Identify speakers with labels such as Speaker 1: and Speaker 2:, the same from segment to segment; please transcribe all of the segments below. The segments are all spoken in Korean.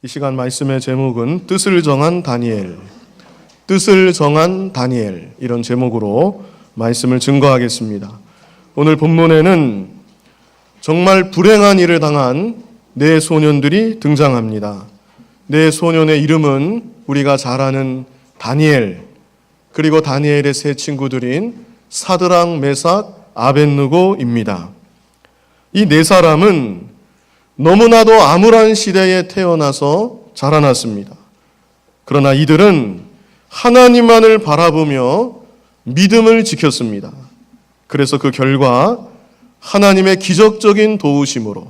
Speaker 1: 이 시간 말씀의 제목은 뜻을 정한 다니엘, 뜻을 정한 다니엘, 이런 제목으로 말씀을 증거하겠습니다. 오늘 본문에는 정말 불행한 일을 당한 네 소년들이 등장합니다. 네 소년의 이름은 우리가 잘 아는 다니엘, 그리고 다니엘의 세 친구들인 사드락, 메삭, 아벳느고입니다. 이 네 사람은 너무나도 암울한 시대에 태어나서 자라났습니다. 그러나 이들은 하나님만을 바라보며 믿음을 지켰습니다. 그래서 그 결과 하나님의 기적적인 도우심으로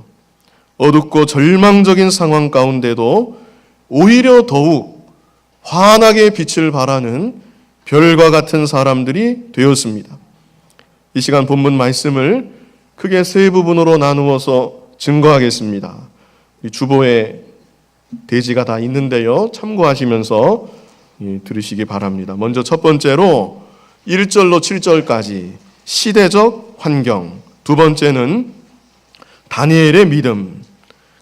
Speaker 1: 어둡고 절망적인 상황 가운데도 오히려 더욱 환하게 빛을 발하는 별과 같은 사람들이 되었습니다. 이 시간 본문 말씀을 크게 세 부분으로 나누어서 증거하겠습니다. 주보에 대지가 다 있는데요. 참고하시면서 들으시기 바랍니다. 먼저 첫 번째로 1절로 7절까지 시대적 환경, 두 번째는 다니엘의 믿음,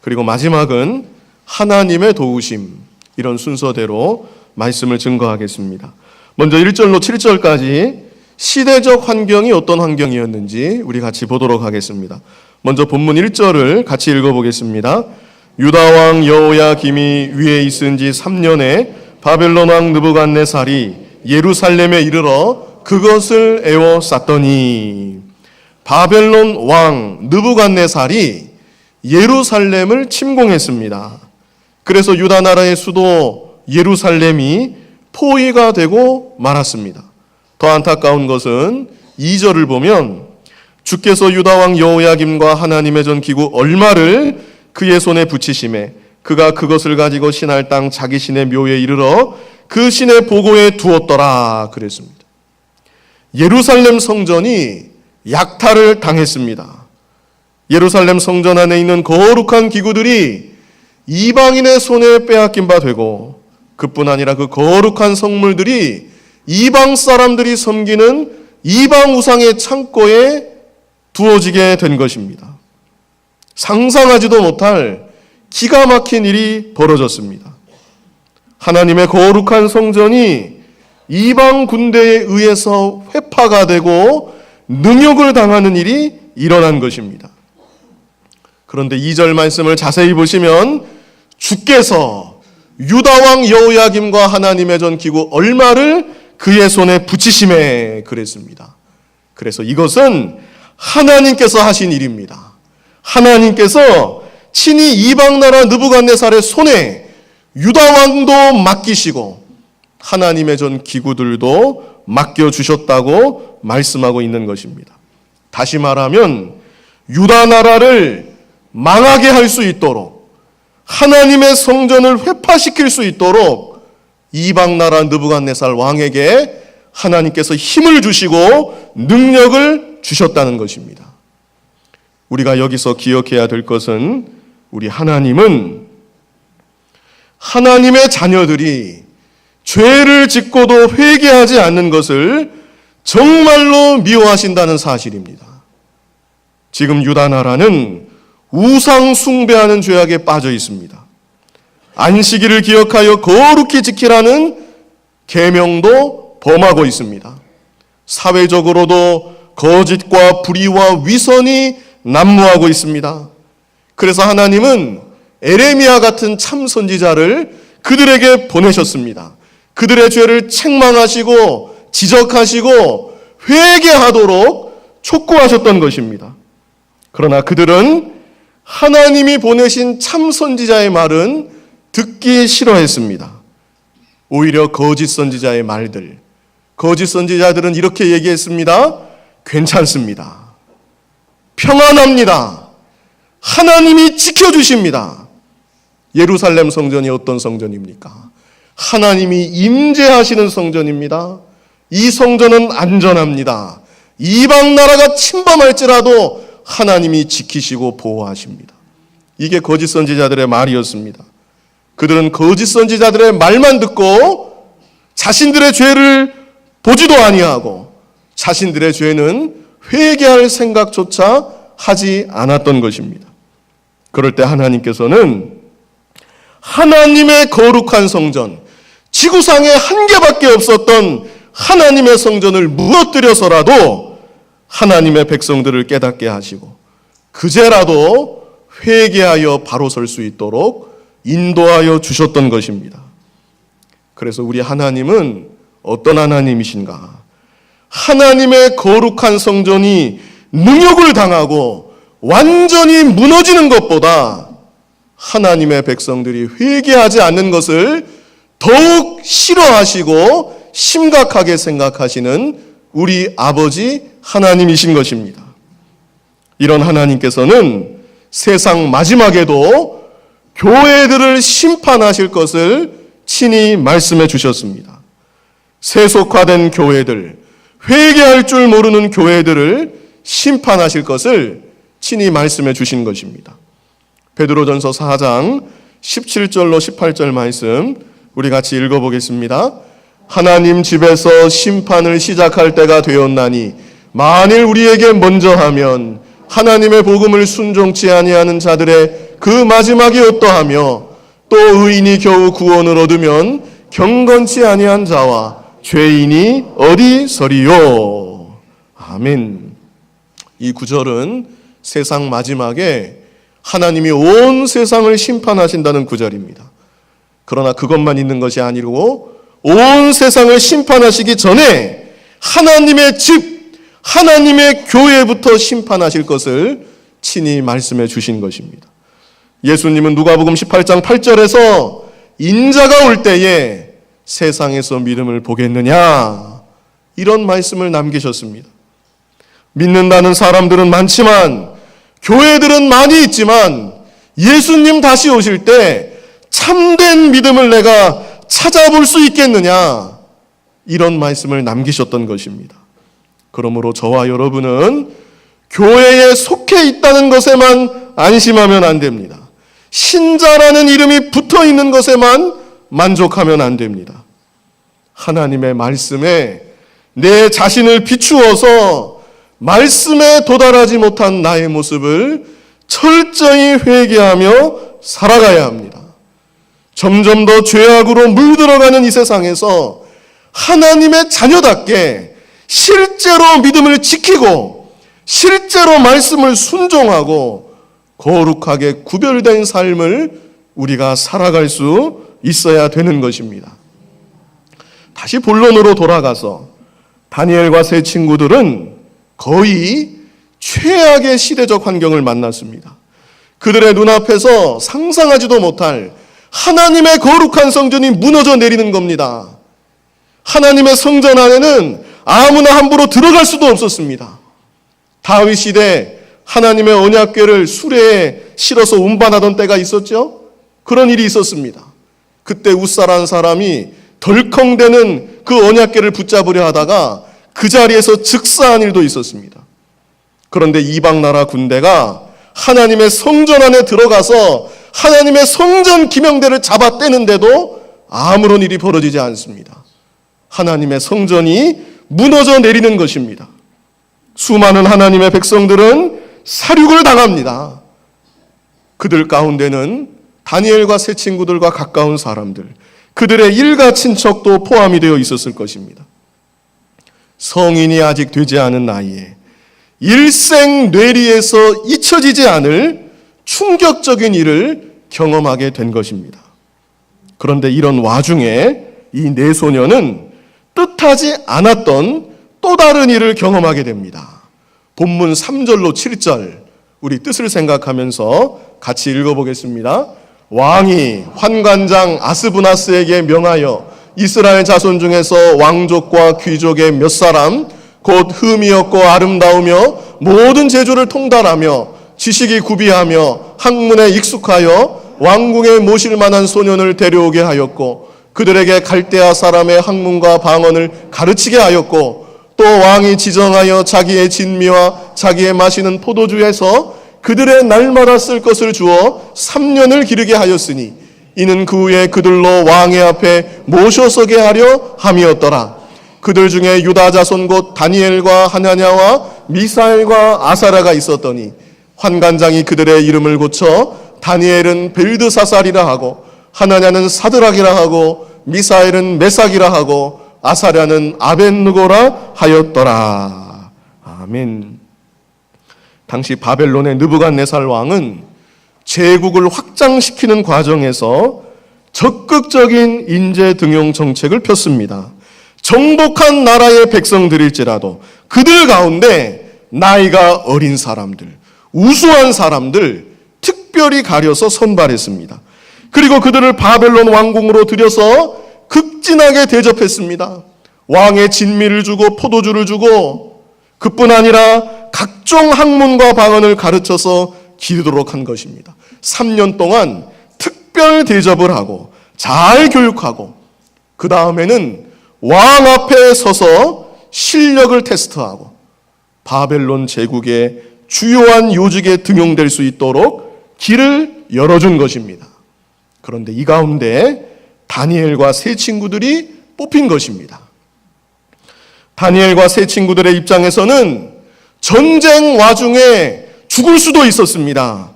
Speaker 1: 그리고 마지막은 하나님의 도우심, 이런 순서대로 말씀을 증거하겠습니다. 먼저 1절로 7절까지 시대적 환경이 어떤 환경이었는지 우리 같이 보도록 하겠습니다. 먼저 본문 1절을 같이 읽어보겠습니다. 유다왕 여호야김이 위에 있은 지 3년에 바벨론 왕 느부갓네살이 예루살렘에 이르러 그것을 에워쌌더니, 바벨론 왕 느부갓네살이 예루살렘을 침공했습니다. 그래서 유다 나라의 수도 예루살렘이 포위가 되고 말았습니다. 더 안타까운 것은 2절을 보면 주께서 유다왕 여호야김과 하나님의 전 기구 얼마를 그의 손에 붙이심에 그가 그것을 가지고 신할 땅 자기 신의 묘에 이르러 그 신의 보고에 두었더라 그랬습니다. 예루살렘 성전이 약탈을 당했습니다. 예루살렘 성전 안에 있는 거룩한 기구들이 이방인의 손에 빼앗긴 바 되고, 그뿐 아니라 그 거룩한 성물들이 이방 사람들이 섬기는 이방 우상의 창고에 두어지게 된 것입니다. 상상하지도 못할 기가 막힌 일이 벌어졌습니다. 하나님의 거룩한 성전이 이방 군대에 의해서 회파가 되고 능욕을 당하는 일이 일어난 것입니다. 그런데 2절 말씀을 자세히 보시면 주께서 유다왕 여호야김과 하나님의 전 기구 얼마를 그의 손에 붙이심에 그랬습니다. 그래서 이것은 하나님께서 하신 일입니다. 하나님께서 친히 이방나라 느부갓네살의 손에 유다왕도 맡기시고 하나님의 전 기구들도 맡겨주셨다고 말씀하고 있는 것입니다. 다시 말하면 유다 나라를 망하게 할 수 있도록, 하나님의 성전을 회파시킬 수 있도록 이방나라 느부갓네살 왕에게 하나님께서 힘을 주시고 능력을 주셨다는 것입니다. 우리가 여기서 기억해야 될 것은, 우리 하나님은 하나님의 자녀들이 죄를 짓고도 회개하지 않는 것을 정말로 미워하신다는 사실입니다. 지금 유다 나라는 우상 숭배하는 죄악에 빠져 있습니다. 안식일을 기억하여 거룩히 지키라는 계명도 범하고 있습니다. 사회적으로도 거짓과 불의와 위선이 난무하고 있습니다. 그래서 하나님은 에레미야 같은 참 선지자를 그들에게 보내셨습니다. 그들의 죄를 책망하시고 지적하시고 회개하도록 촉구하셨던 것입니다. 그러나 그들은 하나님이 보내신 참 선지자의 말은 듣기 싫어했습니다. 오히려 거짓 선지자의 말들, 거짓 선지자들은 이렇게 얘기했습니다. 괜찮습니다. 평안합니다. 하나님이 지켜주십니다. 예루살렘 성전이 어떤 성전입니까? 하나님이 임재하시는 성전입니다. 이 성전은 안전합니다. 이방 나라가 침범할지라도 하나님이 지키시고 보호하십니다. 이게 거짓 선지자들의 말이었습니다. 그들은 거짓 선지자들의 말만 듣고 자신들의 죄를 보지도 아니하고 자신들의 죄는 회개할 생각조차 하지 않았던 것입니다. 그럴 때 하나님께서는 하나님의 거룩한 성전, 지구상에 한 개밖에 없었던 하나님의 성전을 무너뜨려서라도 하나님의 백성들을 깨닫게 하시고 그제라도 회개하여 바로 설 수 있도록 인도하여 주셨던 것입니다. 그래서 우리 하나님은 어떤 하나님이신가? 하나님의 거룩한 성전이 능욕을 당하고 완전히 무너지는 것보다 하나님의 백성들이 회개하지 않는 것을 더욱 싫어하시고 심각하게 생각하시는 우리 아버지 하나님이신 것입니다. 이런 하나님께서는 세상 마지막에도 교회들을 심판하실 것을 친히 말씀해 주셨습니다. 세속화된 교회들, 회개할 줄 모르는 교회들을 심판하실 것을 친히 말씀해 주신 것입니다. 베드로전서 4장 17절로 18절 말씀 우리 같이 읽어보겠습니다. 하나님 집에서 심판을 시작할 때가 되었나니 만일 우리에게 먼저 하면 하나님의 복음을 순종치 아니하는 자들의 그 마지막이 어떠하며 또 의인이 겨우 구원을 얻으면 경건치 아니한 자와 죄인이 어디 서리요. 아멘. 이 구절은 세상 마지막에 하나님이 온 세상을 심판하신다는 구절입니다. 그러나 그것만 있는 것이 아니고 온 세상을 심판하시기 전에 하나님의 집, 하나님의 교회부터 심판하실 것을 친히 말씀해 주신 것입니다. 예수님은 누가복음 18장 8절에서 인자가 올 때에 세상에서 믿음을 보겠느냐 이런 말씀을 남기셨습니다. 믿는다는 사람들은 많지만 교회들은 많이 있지만 예수님 다시 오실 때 참된 믿음을 내가 찾아볼 수 있겠느냐 이런 말씀을 남기셨던 것입니다. 그러므로 저와 여러분은 교회에 속해 있다는 것에만 안심하면 안 됩니다. 신자라는 이름이 붙어 있는 것에만 만족하면 안 됩니다. 하나님의 말씀에 내 자신을 비추어서 말씀에 도달하지 못한 나의 모습을 철저히 회개하며 살아가야 합니다. 점점 더 죄악으로 물들어가는 이 세상에서 하나님의 자녀답게 실제로 믿음을 지키고 실제로 말씀을 순종하고 거룩하게 구별된 삶을 우리가 살아갈 수 있어야 되는 것입니다. 다시 본론으로 돌아가서 다니엘과 세 친구들은 거의 최악의 시대적 환경을 만났습니다. 그들의 눈앞에서 상상하지도 못할 하나님의 거룩한 성전이 무너져 내리는 겁니다. 하나님의 성전 안에는 아무나 함부로 들어갈 수도 없었습니다. 다윗 시대 하나님의 언약궤를 수레에 실어서 운반하던 때가 있었죠. 그런 일이 있었습니다. 그때 웃사라는 사람이 덜컹대는 그 언약궤를 붙잡으려 하다가 그 자리에서 즉사한 일도 있었습니다. 그런데 이방 나라 군대가 하나님의 성전 안에 들어가서 하나님의 성전 기명대를 잡아 떼는데도 아무런 일이 벌어지지 않습니다. 하나님의 성전이 무너져 내리는 것입니다. 수많은 하나님의 백성들은 사륙을 당합니다. 그들 가운데는 다니엘과 세 친구들과 가까운 사람들, 그들의 일가 친척도 포함이 되어 있었을 것입니다. 성인이 아직 되지 않은 나이에 일생 뇌리에서 잊혀지지 않을 충격적인 일을 경험하게 된 것입니다. 그런데 이런 와중에 이 네 소녀는 뜻하지 않았던 또 다른 일을 경험하게 됩니다. 본문 3절로 7절 우리 뜻을 생각하면서 같이 읽어보겠습니다. 왕이 환관장 아스부나스에게 명하여 이스라엘 자손 중에서 왕족과 귀족의 몇 사람 곧 흠이 없고 아름다우며 모든 재주를 통달하며 지식이 구비하며 학문에 익숙하여 왕궁에 모실 만한 소년을 데려오게 하였고 그들에게 갈대아 사람의 학문과 방언을 가르치게 하였고 또 왕이 지정하여 자기의 진미와 자기의 마시는 포도주에서 그들의 날마다 쓸 것을 주어 3년을 기르게 하였으니 이는 그 후에 그들로 왕의 앞에 모셔서게 하려 함이었더라. 그들 중에 유다 자손 곧 다니엘과 하나냐와 미사엘과 아사랴가 있었더니 환관장이 그들의 이름을 고쳐 다니엘은 벨드사살이라 하고 하나냐는 사드락이라 하고 미사엘은 메삭이라 하고 아사랴는 아벳느고라 하였더라. 아멘. 당시 바벨론의 느부갓네살 왕은 제국을 확장시키는 과정에서 적극적인 인재 등용 정책을 폈습니다. 정복한 나라의 백성들일지라도 그들 가운데 나이가 어린 사람들, 우수한 사람들 특별히 가려서 선발했습니다. 그리고 그들을 바벨론 왕궁으로 들여서 극진하게 대접했습니다. 왕의 진미를 주고 포도주를 주고 그뿐 아니라 각종 학문과 방언을 가르쳐서 기르도록 한 것입니다. 3년 동안 특별 대접을 하고 잘 교육하고 그 다음에는 왕 앞에 서서 실력을 테스트하고 바벨론 제국의 주요한 요직에 등용될 수 있도록 길을 열어준 것입니다. 그런데 이 가운데 다니엘과 세 친구들이 뽑힌 것입니다. 다니엘과 세 친구들의 입장에서는 전쟁 와중에 죽을 수도 있었습니다.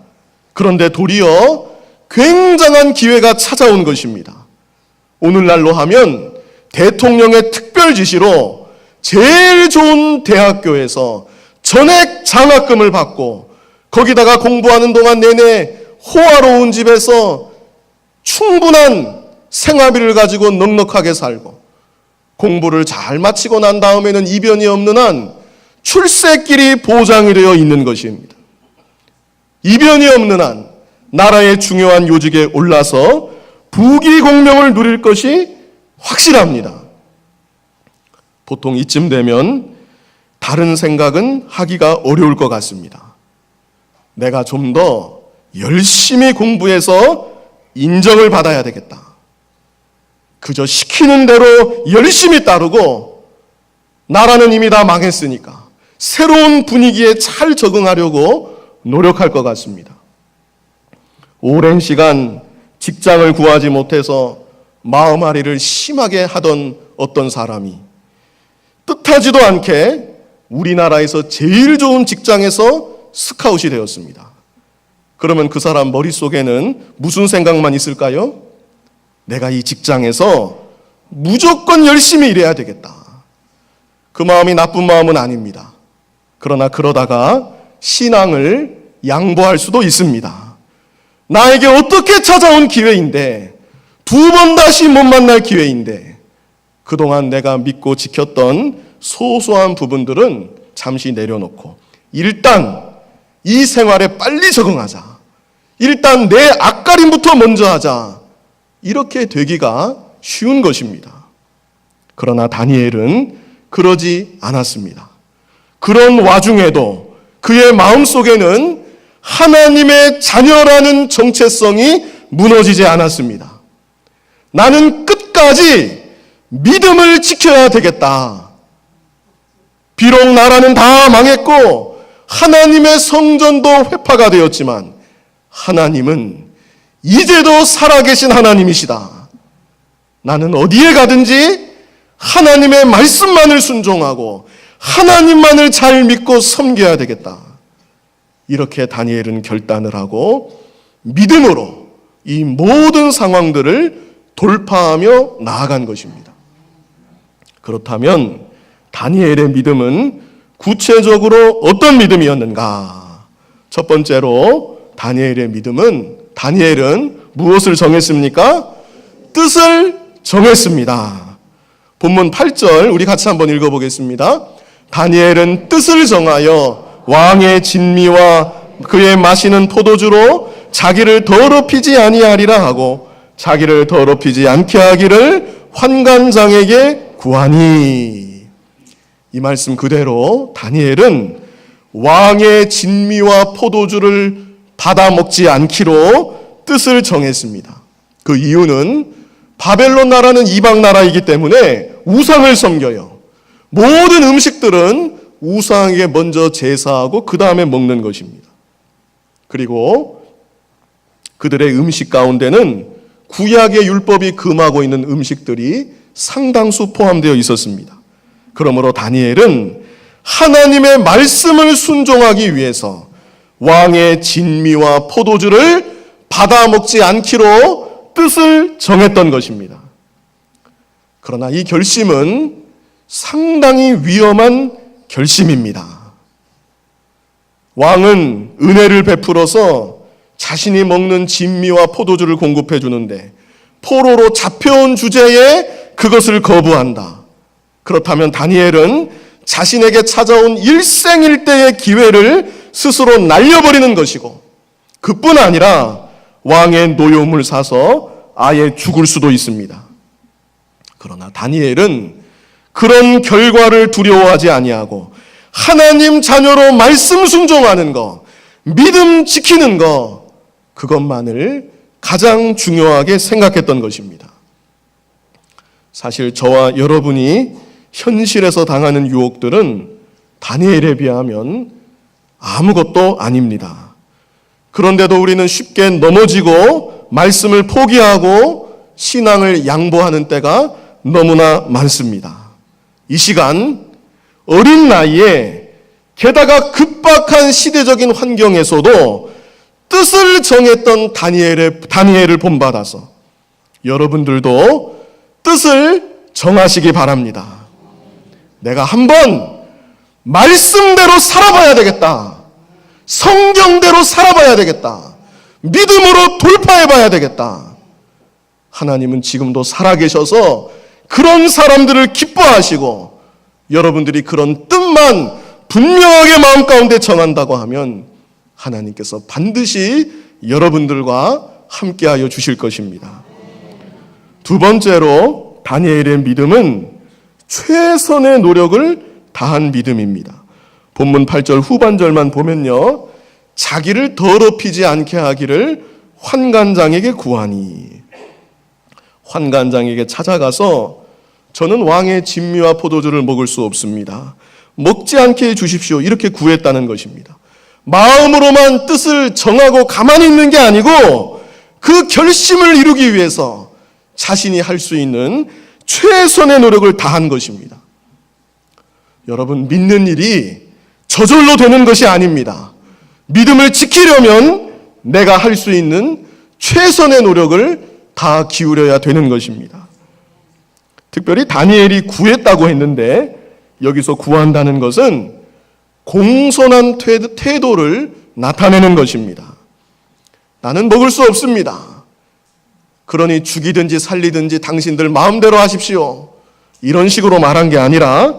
Speaker 1: 그런데 도리어 굉장한 기회가 찾아온 것입니다. 오늘날로 하면 대통령의 특별 지시로 제일 좋은 대학교에서 전액 장학금을 받고 거기다가 공부하는 동안 내내 호화로운 집에서 충분한 생활비를 가지고 넉넉하게 살고 공부를 잘 마치고 난 다음에는 이변이 없는 한 출세길이 보장이 되어 있는 것입니다. 이변이 없는 한 나라의 중요한 요직에 올라서 부귀공명을 누릴 것이 확실합니다. 보통 이쯤 되면 다른 생각은 하기가 어려울 것 같습니다. 내가 좀 더 열심히 공부해서 인정을 받아야 되겠다. 그저 시키는 대로 열심히 따르고 나라는 이미 다 망했으니까 새로운 분위기에 잘 적응하려고 노력할 것 같습니다. 오랜 시간 직장을 구하지 못해서 마음앓이를 심하게 하던 어떤 사람이 뜻하지도 않게 우리나라에서 제일 좋은 직장에서 스카웃이 되었습니다. 그러면 그 사람 머릿속에는 무슨 생각만 있을까요? 내가 이 직장에서 무조건 열심히 일해야 되겠다. 그 마음이 나쁜 마음은 아닙니다. 그러나 그러다가 신앙을 양보할 수도 있습니다. 나에게 어떻게 찾아온 기회인데, 두 번 다시 못 만날 기회인데, 그동안 내가 믿고 지켰던 소소한 부분들은 잠시 내려놓고 일단 이 생활에 빨리 적응하자. 일단 내 앞가림부터 먼저 하자. 이렇게 되기가 쉬운 것입니다. 그러나 다니엘은 그러지 않았습니다. 그런 와중에도 그의 마음속에는 하나님의 자녀라는 정체성이 무너지지 않았습니다. 나는 끝까지 믿음을 지켜야 되겠다. 비록 나라는 다 망했고 하나님의 성전도 회파가 되었지만 하나님은 이제도 살아계신 하나님이시다. 나는 어디에 가든지 하나님의 말씀만을 순종하고 하나님만을 잘 믿고 섬겨야 되겠다. 이렇게 다니엘은 결단을 하고 믿음으로 이 모든 상황들을 돌파하며 나아간 것입니다. 그렇다면 다니엘의 믿음은 구체적으로 어떤 믿음이었는가? 첫 번째로 다니엘은 무엇을 정했습니까? 뜻을 정했습니다. 본문 8절 우리 같이 한번 읽어보겠습니다. 다니엘은 뜻을 정하여 왕의 진미와 그의 마시는 포도주로 자기를 더럽히지 아니하리라 하고 자기를 더럽히지 않게 하기를 환관장에게 구하니. 이 말씀 그대로 다니엘은 왕의 진미와 포도주를 받아 먹지 않기로 뜻을 정했습니다. 그 이유는 바벨론 나라는 이방 나라이기 때문에 우상을 섬겨요. 모든 음식들은 우상에게 먼저 제사하고 그 다음에 먹는 것입니다. 그리고 그들의 음식 가운데는 구약의 율법이 금하고 있는 음식들이 상당수 포함되어 있었습니다. 그러므로 다니엘은 하나님의 말씀을 순종하기 위해서 왕의 진미와 포도주를 받아 먹지 않기로 뜻을 정했던 것입니다. 그러나 이 결심은 상당히 위험한 결심입니다. 왕은 은혜를 베풀어서 자신이 먹는 진미와 포도주를 공급해 주는데 포로로 잡혀온 주제에 그것을 거부한다. 그렇다면 다니엘은 자신에게 찾아온 일생일대의 기회를 스스로 날려버리는 것이고, 그뿐 아니라 왕의 노여움을 사서 아예 죽을 수도 있습니다. 그러나 다니엘은 그런 결과를 두려워하지 아니하고 하나님 자녀로 말씀 순종하는 것, 믿음 지키는 것, 그것만을 가장 중요하게 생각했던 것입니다. 사실 저와 여러분이 현실에서 당하는 유혹들은 다니엘에 비하면 아무것도 아닙니다. 그런데도 우리는 쉽게 넘어지고 말씀을 포기하고 신앙을 양보하는 때가 너무나 많습니다. 이 시간 어린 나이에 게다가 급박한 시대적인 환경에서도 뜻을 정했던 다니엘을 본받아서 여러분들도 뜻을 정하시기 바랍니다. 내가 한번 말씀대로 살아봐야 되겠다. 성경대로 살아봐야 되겠다. 믿음으로 돌파해봐야 되겠다. 하나님은 지금도 살아계셔서 그런 사람들을 기뻐하시고 여러분들이 그런 뜻만 분명하게 마음 가운데 정한다고 하면 하나님께서 반드시 여러분들과 함께하여 주실 것입니다. 두 번째로 다니엘의 믿음은 최선의 노력을 다한 믿음입니다. 본문 8절 후반절만 보면요, 자기를 더럽히지 않게 하기를 환관장에게 구하니, 환관장에게 찾아가서 저는 왕의 진미와 포도주를 먹을 수 없습니다. 먹지 않게 해주십시오. 이렇게 구했다는 것입니다. 마음으로만 뜻을 정하고 가만히 있는 게 아니고 그 결심을 이루기 위해서 자신이 할 수 있는 최선의 노력을 다한 것입니다. 여러분, 믿는 일이 저절로 되는 것이 아닙니다. 믿음을 지키려면 내가 할 수 있는 최선의 노력을 다 기울여야 되는 것입니다. 특별히 다니엘이 구했다고 했는데 여기서 구한다는 것은 공손한 태도를 나타내는 것입니다. 나는 먹을 수 없습니다. 그러니 죽이든지 살리든지 당신들 마음대로 하십시오. 이런 식으로 말한 게 아니라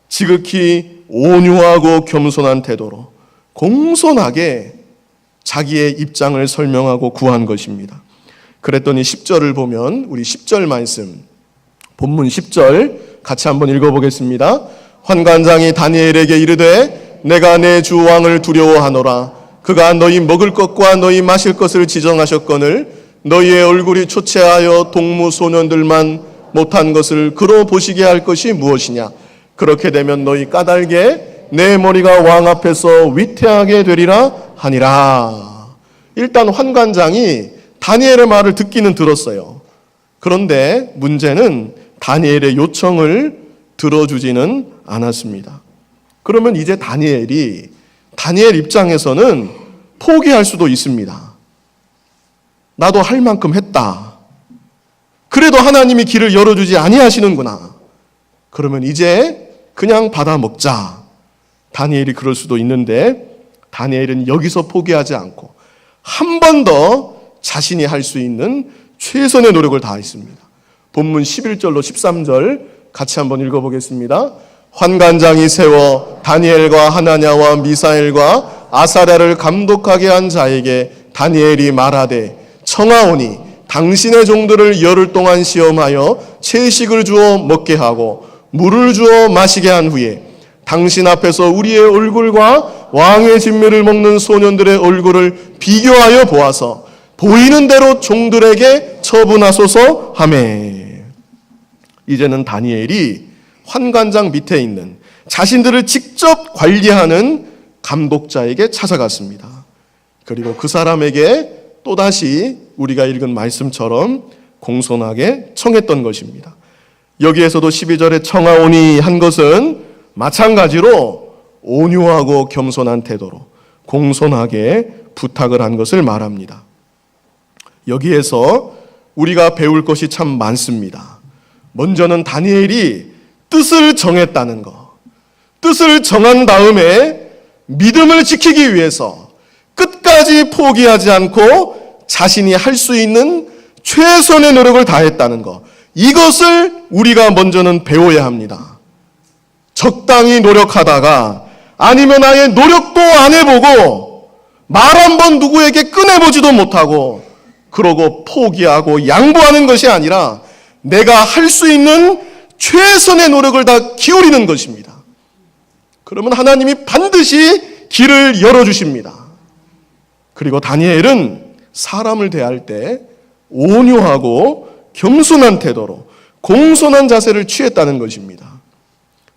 Speaker 1: 지극히 온유하고 겸손한 태도로 공손하게 자기의 입장을 설명하고 구한 것입니다. 그랬더니 10절을 보면 우리 10절 말씀, 본문 10절 같이 한번 읽어보겠습니다. 환관장이 다니엘에게 이르되 내가 내 주 왕을 두려워하노라. 그가 너희 먹을 것과 너희 마실 것을 지정하셨거늘 너희의 얼굴이 초췌하여 동무 소년들만 못한 것을 그로 보시게 할 것이 무엇이냐. 그렇게 되면 너희 까닭에 내 머리가 왕 앞에서 위태하게 되리라 하니라. 일단 환관장이 다니엘의 말을 듣기는 들었어요. 그런데 문제는 다니엘의 요청을 들어주지는 않았습니다. 그러면 이제 다니엘 입장에서는 포기할 수도 있습니다. 나도 할 만큼 했다. 그래도 하나님이 길을 열어주지 아니하시는구나. 그러면 이제 그냥 받아 먹자. 다니엘이 그럴 수도 있는데 다니엘은 여기서 포기하지 않고 한 번 더 자신이 할 수 있는 최선의 노력을 다했습니다. 본문 11절로 13절 같이 한번 읽어보겠습니다. 환관장이 세워 다니엘과 하나냐와 미사엘과 아사랴를 감독하게 한 자에게 다니엘이 말하되 청하오니 당신의 종들을 열흘 동안 시험하여 채식을 주어 먹게 하고 물을 주어 마시게 한 후에 당신 앞에서 우리의 얼굴과 왕의 진미를 먹는 소년들의 얼굴을 비교하여 보아서 보이는 대로 종들에게 처분하소서 하매. 이제는 다니엘이 환관장 밑에 있는 자신들을 직접 관리하는 감독자에게 찾아갔습니다. 그리고 그 사람에게 또다시 우리가 읽은 말씀처럼 공손하게 청했던 것입니다. 여기에서도 12절에 청하오니 한 것은 마찬가지로 온유하고 겸손한 태도로 공손하게 부탁을 한 것을 말합니다. 여기에서 우리가 배울 것이 참 많습니다. 먼저는 다니엘이 뜻을 정했다는 것. 뜻을 정한 다음에 믿음을 지키기 위해서 끝까지 포기하지 않고 자신이 할 수 있는 최선의 노력을 다했다는 것. 이것을 우리가 먼저는 배워야 합니다. 적당히 노력하다가 아니면 아예 노력도 안 해보고 말 한 번 누구에게 꺼내보지도 못하고 그러고 포기하고 양보하는 것이 아니라 내가 할 수 있는 최선의 노력을 다 기울이는 것입니다. 그러면 하나님이 반드시 길을 열어주십니다. 그리고 다니엘은 사람을 대할 때 온유하고 겸손한 태도로 공손한 자세를 취했다는 것입니다.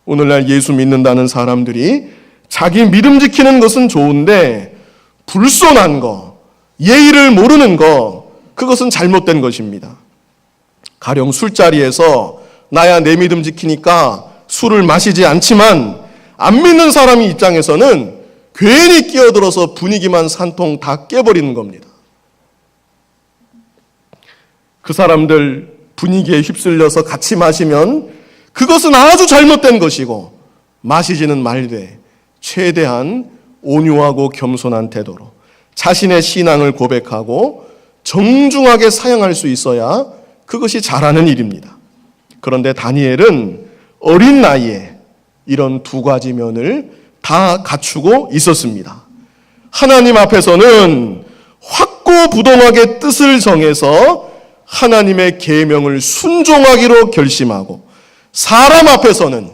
Speaker 1: 오늘날 예수 믿는다는 사람들이 자기 믿음 지키는 것은 좋은데 불손한 거, 예의를 모르는 거, 그것은 잘못된 것입니다. 가령 술자리에서 나야 내 믿음 지키니까 술을 마시지 않지만 안 믿는 사람 입장에서는 괜히 끼어들어서 분위기만 산통 다 깨버리는 겁니다. 그 사람들 분위기에 휩쓸려서 같이 마시면 그것은 아주 잘못된 것이고 마시지는 말되 최대한 온유하고 겸손한 태도로 자신의 신앙을 고백하고 정중하게 사용할 수 있어야 그것이 잘하는 일입니다. 그런데 다니엘은 어린 나이에 이런 두 가지 면을 다 갖추고 있었습니다. 하나님 앞에서는 확고부동하게 뜻을 정해서 하나님의 계명을 순종하기로 결심하고 사람 앞에서는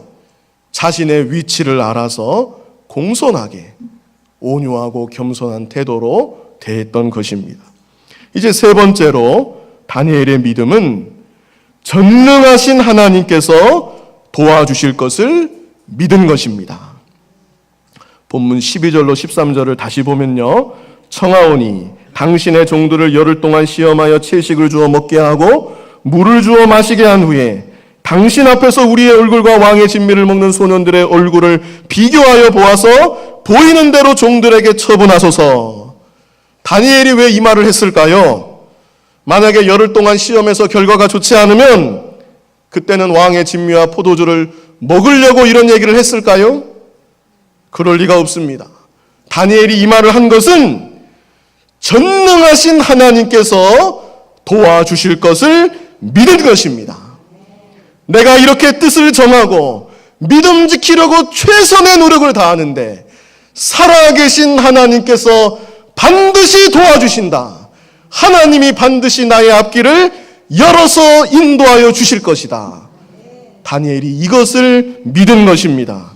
Speaker 1: 자신의 위치를 알아서 공손하게 온유하고 겸손한 태도로 대했던 것입니다. 이제 세 번째로 다니엘의 믿음은 전능하신 하나님께서 도와주실 것을 믿은 것입니다. 본문 12절로 13절을 다시 보면요. 청하오니 당신의 종들을 열흘 동안 시험하여 채식을 주어 먹게 하고 물을 주어 마시게 한 후에 당신 앞에서 우리의 얼굴과 왕의 진미를 먹는 소년들의 얼굴을 비교하여 보아서 보이는 대로 종들에게 처분하소서. 다니엘이 왜 이 말을 했을까요? 만약에 열흘 동안 시험해서 결과가 좋지 않으면 그때는 왕의 진미와 포도주를 먹으려고 이런 얘기를 했을까요? 그럴 리가 없습니다. 다니엘이 이 말을 한 것은 전능하신 하나님께서 도와주실 것을 믿은 것입니다. 내가 이렇게 뜻을 정하고 믿음 지키려고 최선의 노력을 다하는데 살아계신 하나님께서 반드시 도와주신다. 하나님이 반드시 나의 앞길을 열어서 인도하여 주실 것이다. 다니엘이 이것을 믿은 것입니다.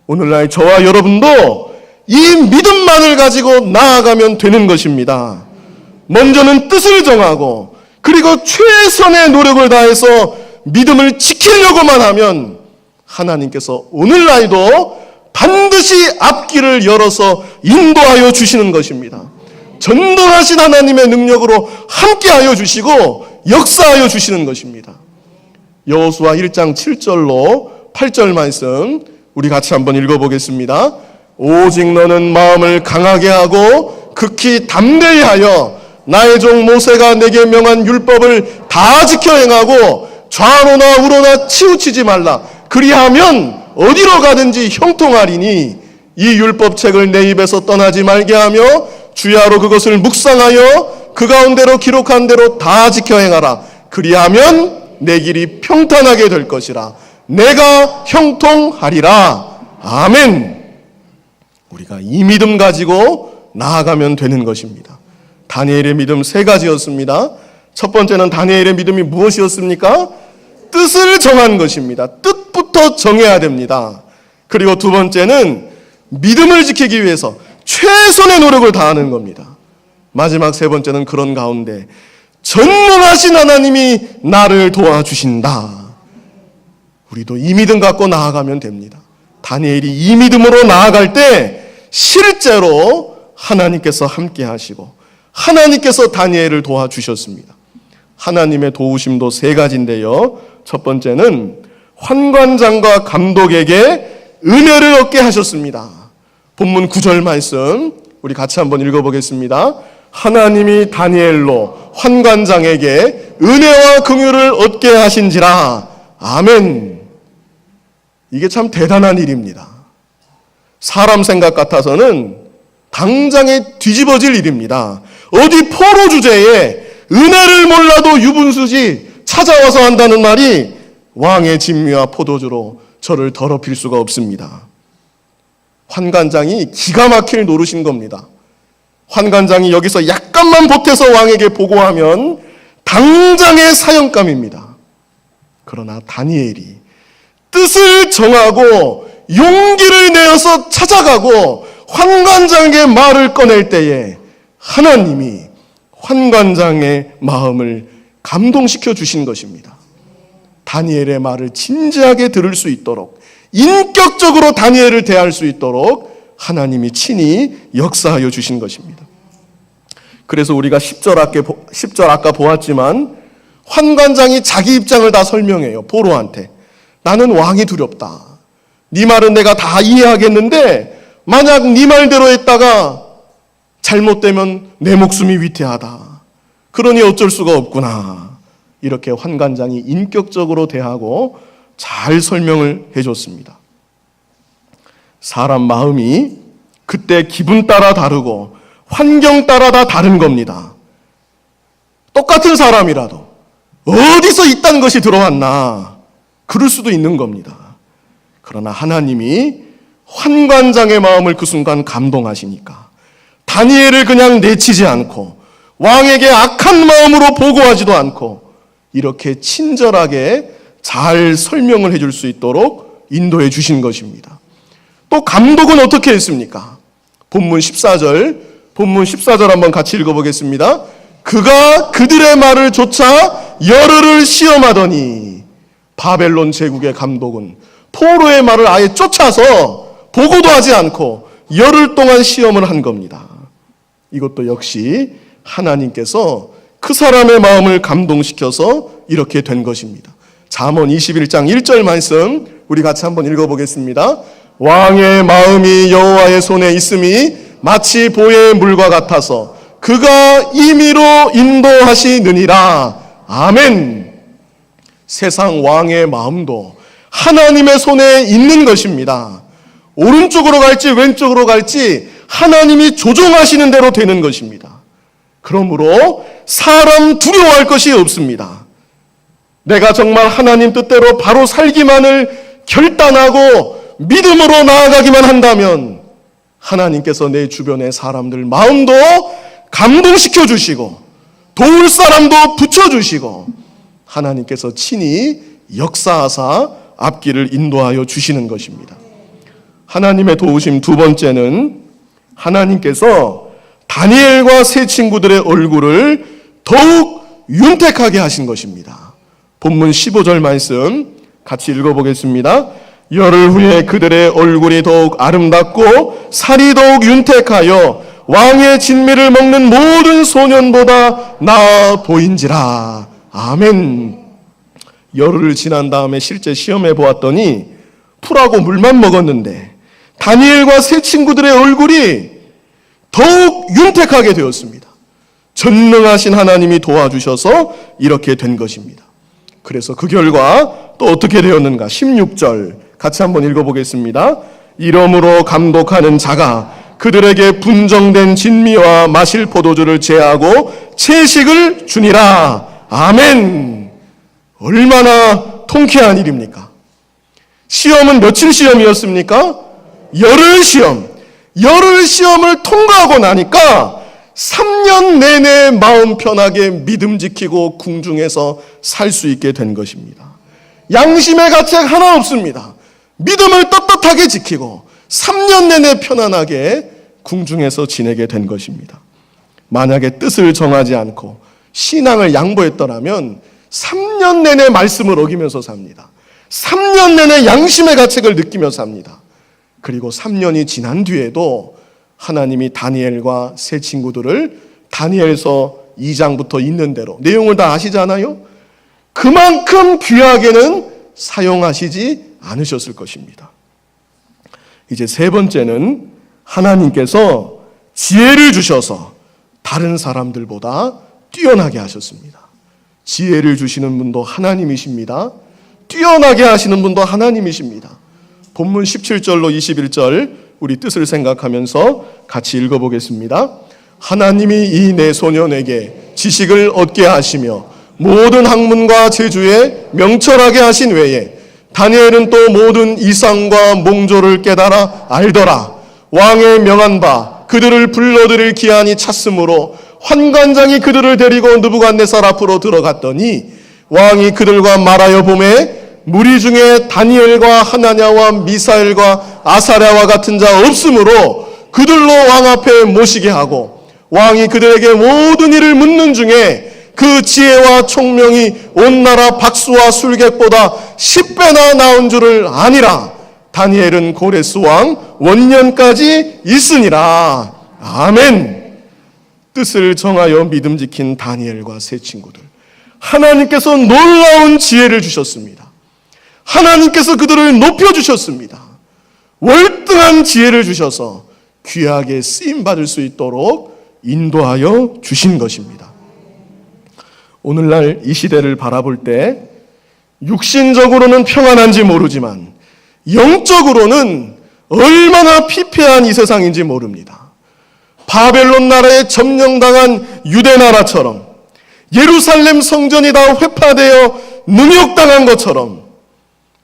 Speaker 1: 오늘날 저와 여러분도 이 믿음만을 가지고 나아가면 되는 것입니다. 먼저는 뜻을 정하고 그리고 최선의 노력을 다해서 믿음을 지키려고만 하면 하나님께서 오늘날도 반드시 앞길을 열어서 인도하여 주시는 것입니다. 전능하신 하나님의 능력으로 함께하여 주시고 역사하여 주시는 것입니다. 여호수아 1장 7절로 8절 말씀 우리 같이 한번 읽어보겠습니다. 오직 너는 마음을 강하게 하고 극히 담대히 하여 나의 종 모세가 내게 명한 율법을 다 지켜 행하고 좌로나 우로나 치우치지 말라. 그리하면 어디로 가든지 형통하리니 이 율법책을 내 입에서 떠나지 말게 하며 주야로 그것을 묵상하여 그 가운데로 기록한 대로 다 지켜 행하라. 그리하면 내 길이 평탄하게 될 것이라. 내가 형통하리라. 아멘. 우리가 이 믿음 가지고 나아가면 되는 것입니다. 다니엘의 믿음 세 가지였습니다. 첫 번째는 다니엘의 믿음이 무엇이었습니까? 뜻을 정한 것입니다. 뜻부터 정해야 됩니다. 그리고 두 번째는 믿음을 지키기 위해서 최선의 노력을 다하는 겁니다. 마지막 세 번째는 그런 가운데 전능하신 하나님이 나를 도와주신다. 우리도 이 믿음 갖고 나아가면 됩니다. 다니엘이 이 믿음으로 나아갈 때 실제로 하나님께서 함께 하시고 하나님께서 다니엘을 도와주셨습니다. 하나님의 도우심도 세 가지인데요. 첫 번째는 환관장과 감독에게 은혜를 얻게 하셨습니다. 본문 9절 말씀 우리 같이 한번 읽어보겠습니다. 하나님이 다니엘로 환관장에게 은혜와 긍휼을 얻게 하신지라. 아멘. 이게 참 대단한 일입니다. 사람 생각 같아서는 당장에 뒤집어질 일입니다. 어디 포로 주제에 은혜를 몰라도 유분수지 찾아와서 한다는 말이 왕의 진미와 포도주로 저를 더럽힐 수가 없습니다. 환관장이 기가 막힐 노릇인 겁니다. 환관장이 여기서 약간만 보태서 왕에게 보고하면 당장의 사형감입니다. 그러나 다니엘이 뜻을 정하고 용기를 내어서 찾아가고 환관장에게 말을 꺼낼 때에 하나님이 환관장의 마음을 감동시켜 주신 것입니다. 다니엘의 말을 진지하게 들을 수 있도록, 인격적으로 다니엘을 대할 수 있도록 하나님이 친히 역사하여 주신 것입니다. 그래서 우리가 10절 아까 보았지만 환관장이 자기 입장을 다 설명해요. 포로한테. 나는 왕이 두렵다. 네 말은 내가 다 이해하겠는데 만약 네 말대로 했다가 잘못되면 내 목숨이 위태하다. 그러니 어쩔 수가 없구나. 이렇게 환관장이 인격적으로 대하고 잘 설명을 해줬습니다. 사람 마음이 그때 기분 따라 다르고 환경 따라 다 다른 겁니다. 똑같은 사람이라도 어디서 이딴 것이 들어왔나 그럴 수도 있는 겁니다. 그러나 하나님이 환관장의 마음을 그 순간 감동하시니까 다니엘을 그냥 내치지 않고 왕에게 악한 마음으로 보고하지도 않고 이렇게 친절하게 잘 설명을 해줄 수 있도록 인도해 주신 것입니다. 또 감독은 어떻게 했습니까? 본문 14절 한번 같이 읽어보겠습니다. 그가 그들의 말을 조차 열흘을 시험하더니 바벨론 제국의 감독은 포로의 말을 아예 쫓아서 보고도 하지 않고 열흘 동안 시험을 한 겁니다. 이것도 역시 하나님께서 그 사람의 마음을 감동시켜서 이렇게 된 것입니다. 잠언 21장 1절 말씀 우리 같이 한번 읽어보겠습니다. 왕의 마음이 여호와의 손에 있음이 마치 보의 물과 같아서 그가 임의로 인도하시느니라. 아멘. 세상 왕의 마음도 하나님의 손에 있는 것입니다. 오른쪽으로 갈지 왼쪽으로 갈지 하나님이 조종하시는 대로 되는 것입니다. 그러므로 사람 두려워할 것이 없습니다. 내가 정말 하나님 뜻대로 바로 살기만을 결단하고 믿음으로 나아가기만 한다면 하나님께서 내 주변의 사람들 마음도 감동시켜 주시고 도울 사람도 붙여주시고 하나님께서 친히 역사하사 앞길을 인도하여 주시는 것입니다. 하나님의 도우심 두 번째는 하나님께서 다니엘과 세 친구들의 얼굴을 더욱 윤택하게 하신 것입니다. 본문 15절 말씀 같이 읽어보겠습니다. 열흘 후에 그들의 얼굴이 더욱 아름답고 살이 더욱 윤택하여 왕의 진미를 먹는 모든 소년보다 나아 보인지라. 아멘. 열흘을 지난 다음에 실제 시험해 보았더니 풀하고 물만 먹었는데 다니엘과 세 친구들의 얼굴이 더욱 윤택하게 되었습니다. 전능하신 하나님이 도와주셔서 이렇게 된 것입니다. 그래서 그 결과 또 어떻게 되었는가? 16절 같이 한번 읽어보겠습니다. 이러므로 감독하는 자가 그들에게 분정된 진미와 마실 포도주를 제하고 채식을 주니라. 아멘. 얼마나 통쾌한 일입니까? 시험은 며칠 시험이었습니까? 열흘 시험. 열흘 시험을 통과하고 나니까 3년 내내 마음 편하게 믿음 지키고 궁중에서 살 수 있게 된 것입니다. 양심의 가책 하나 없습니다. 믿음을 떳떳하게 지키고 3년 내내 편안하게 궁중에서 지내게 된 것입니다. 만약에 뜻을 정하지 않고 신앙을 양보했더라면 3년 내내 말씀을 어기면서 삽니다. 3년 내내 양심의 가책을 느끼며 삽니다. 그리고 3년이 지난 뒤에도 하나님이 다니엘과 세 친구들을 다니엘서 2장부터 있는 대로 내용을 다 아시잖아요. 그만큼 귀하게는 사용하시지 않으셨을 것입니다. 이제 세 번째는 하나님께서 지혜를 주셔서 다른 사람들보다 뛰어나게 하셨습니다. 지혜를 주시는 분도 하나님이십니다. 뛰어나게 하시는 분도 하나님이십니다. 본문 17절로 21절 우리 뜻을 생각하면서 같이 읽어보겠습니다. 하나님이 이 내 소년에게 지식을 얻게 하시며 모든 학문과 재주에 명철하게 하신 외에 다니엘은 또 모든 이상과 몽조를 깨달아 알더라. 왕의 명한 바 그들을 불러들일 기한이 찼으므로 환관장이 그들을 데리고 느부갓네살 앞으로 들어갔더니 왕이 그들과 말하여 보매 무리 중에 다니엘과 하나냐와 미사엘과 아사랴와 같은 자 없으므로 그들로 왕 앞에 모시게 하고 왕이 그들에게 모든 일을 묻는 중에 그 지혜와 총명이 온 나라 박수와 술객보다 10배나 나은 줄을 아니라 다니엘은 고레스 왕 원년까지 있으니라. 아멘. 뜻을 정하여 믿음 지킨 다니엘과 세 친구들, 하나님께서 놀라운 지혜를 주셨습니다. 하나님께서 그들을 높여주셨습니다. 월등한 지혜를 주셔서 귀하게 쓰임받을 수 있도록 인도하여 주신 것입니다. 오늘날 이 시대를 바라볼 때 육신적으로는 평안한지 모르지만 영적으로는 얼마나 피폐한 이 세상인지 모릅니다. 바벨론 나라에 점령당한 유대 나라처럼 예루살렘 성전이 다 회파되어 능욕당한 것처럼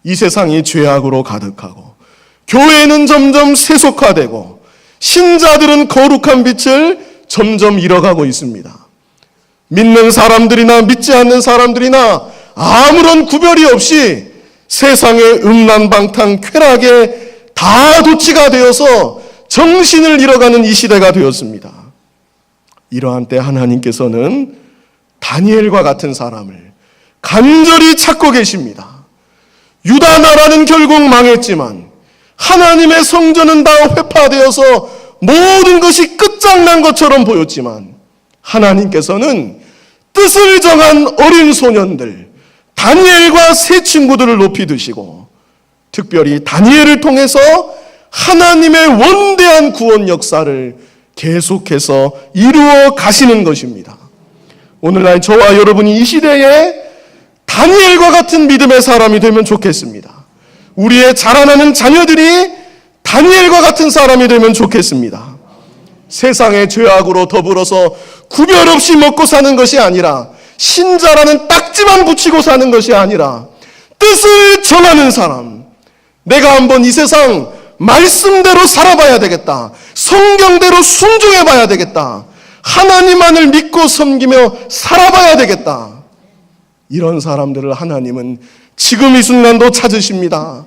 Speaker 1: 이 세상이 죄악으로 가득하고 교회는 점점 세속화되고 신자들은 거룩한 빛을 점점 잃어가고 있습니다. 믿는 사람들이나 믿지 않는 사람들이나 아무런 구별이 없이 세상의 음란방탕 쾌락에 다 도취가 되어서 정신을 잃어가는 이 시대가 되었습니다. 이러한 때 하나님께서는 다니엘과 같은 사람을 간절히 찾고 계십니다. 유다 나라는 결국 망했지만 하나님의 성전은 다 회파되어서 모든 것이 끝장난 것처럼 보였지만 하나님께서는 뜻을 정한 어린 소년들 다니엘과 세 친구들을 높이 드시고 특별히 다니엘을 통해서 하나님의 원대한 구원 역사를 계속해서 이루어 가시는 것입니다. 오늘날 저와 여러분이 이 시대에 다니엘과 같은 믿음의 사람이 되면 좋겠습니다. 우리의 자라나는 자녀들이 다니엘과 같은 사람이 되면 좋겠습니다. 세상의 죄악으로 더불어서 구별 없이 먹고 사는 것이 아니라 신자라는 딱지만 붙이고 사는 것이 아니라 뜻을 정하는 사람, 내가 한번 이 세상 말씀대로 살아봐야 되겠다. 성경대로 순종해봐야 되겠다. 하나님만을 믿고 섬기며 살아봐야 되겠다. 이런 사람들을 하나님은 지금 이 순간도 찾으십니다.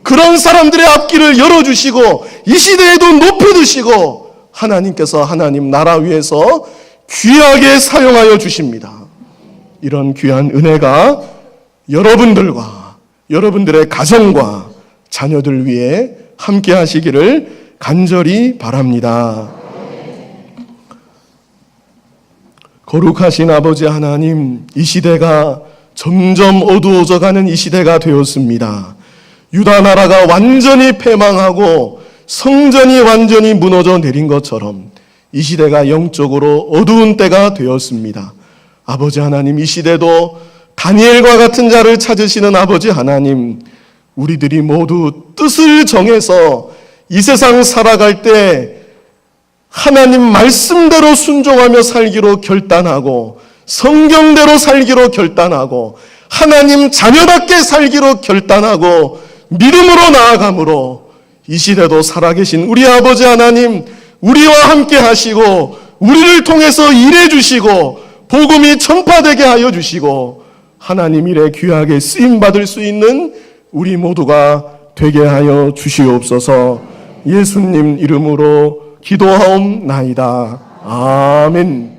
Speaker 1: 그런 사람들의 앞길을 열어주시고 이 시대에도 높여두시고 하나님께서 하나님 나라 위에서 귀하게 사용하여 주십니다. 이런 귀한 은혜가 여러분들과 여러분들의 가정과 자녀들 위해 함께 하시기를 간절히 바랍니다. 거룩하신 아버지 하나님, 이 시대가 점점 어두워져가는 이 시대가 되었습니다. 유다 나라가 완전히 패망하고 성전이 완전히 무너져 내린 것처럼 이 시대가 영적으로 어두운 때가 되었습니다. 아버지 하나님, 이 시대도 다니엘과 같은 자를 찾으시는 아버지 하나님, 우리들이 모두 뜻을 정해서 이 세상 살아갈 때 하나님 말씀대로 순종하며 살기로 결단하고 성경대로 살기로 결단하고 하나님 자녀답게 살기로 결단하고 믿음으로 나아가므로 이 시대도 살아계신 우리 아버지 하나님, 우리와 함께 하시고 우리를 통해서 일해 주시고 복음이 전파되게 하여 주시고 하나님 일에 귀하게 쓰임받을 수 있는 우리 모두가 되게 하여 주시옵소서. 예수님 이름으로 기도하옵나이다. 아멘.